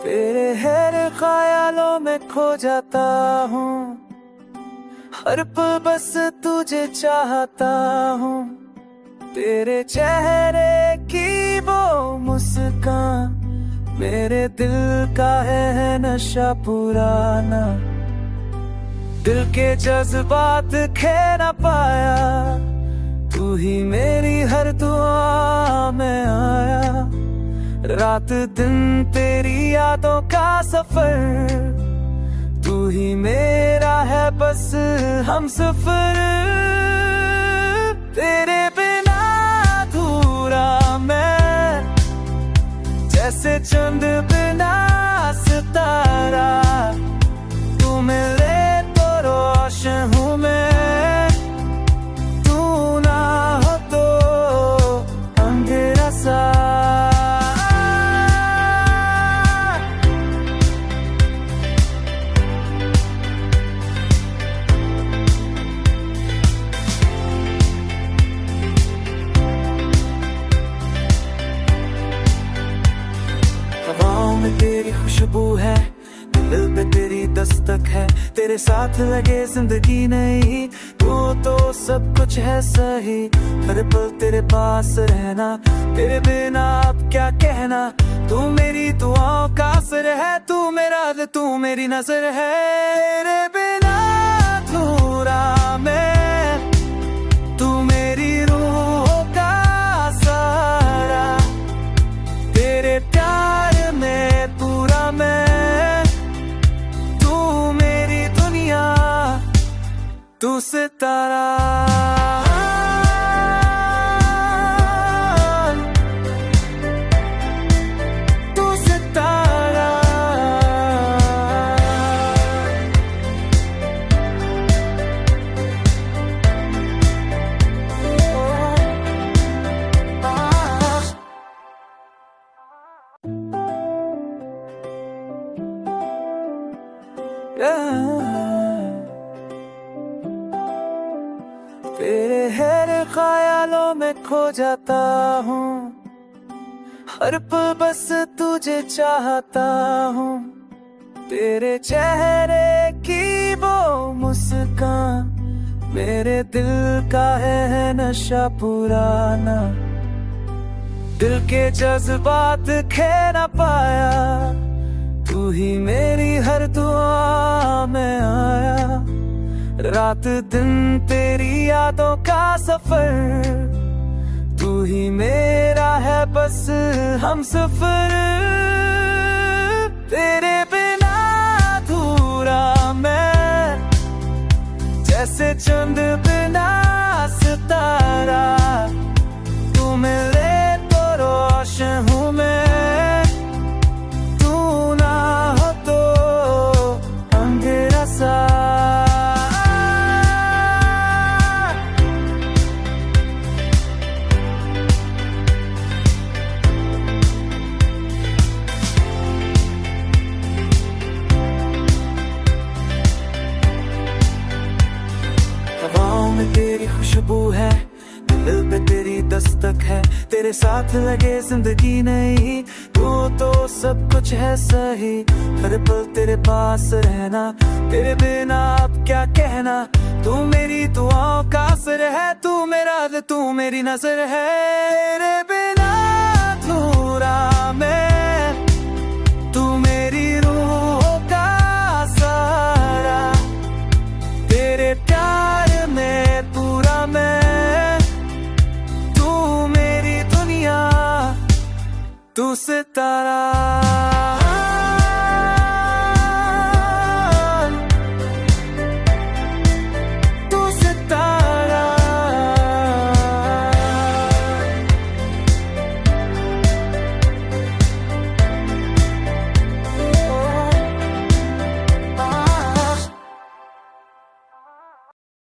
तेरे हर ख्यालों में खो जाता हूँ, हर पल बस तुझे चाहता हूँ। तेरे चेहरे की वो मुस्कान मेरे दिल का है नशा पुराना। दिल के जज्बात खे न पाया, तू ही मेरी हर दुआ में आया। रात दिन तेरी यादों का सफर, तू ही मेरा है बस हम सफर। तेरे बिना अधूरा मैं, जैसे चंद बिना सितारा। तू मिले तो रोशन हूँ मैं, तू ना हो तो अंधेरा सा। हवाओं में तेरी खुशबू है, दिल पे तेरी दस्तक है। तेरे साथ लगे जिंदगी नहीं, तू तो सब कुछ है सही। हर पल तेरे पास रहना, तेरे बिना अब क्या कहना। तू मेरी दुआओं का असर है, तू मेरा दिल, तू मेरी नजर है। तेरे बिना अधूरा मैं, तू मेरी रूह का सहारा। तेरे प्यार में पूरा मैं, तू मेरी दुनिया, तू सितारा। तू सितारा। तेरे हर ख्यालों में खो जाता हूँ, हर पल बस तुझे चाहता हूँ। तेरे चेहरे की वो मुस्कान मेरे दिल का है नशा पुराना। दिल के जज्बात खे न पाया, तू ही मेरी हर दुआ में आया। रात दिन तेरी यादों का सफर, तू ही मेरा है बस हम सफर। तेरे बिना अधूरा मैं, जैसे चंद बिना सितारा। तू मिले तो रोशन हूँ मैं, तू ना हो तो अंधेरा सा। हवाओं में तेरी खुशबू है, दिल पे तेरी दस्तक है। तेरे साथ लगे जिंदगी नहीं, तू तो सब कुछ है सही। हर पल तेरे पास रहना, तेरे बिना अब क्या कहना। तू मेरी दुआओं का असर है, तू मेरा दिल, तू मेरी नजर है। तेरे बिना अधूरा मैं, तू मेरी रूह का सहारा। तेरे प्यार में पूरा मैं, तू मेरी दुनिया, तू सितारा।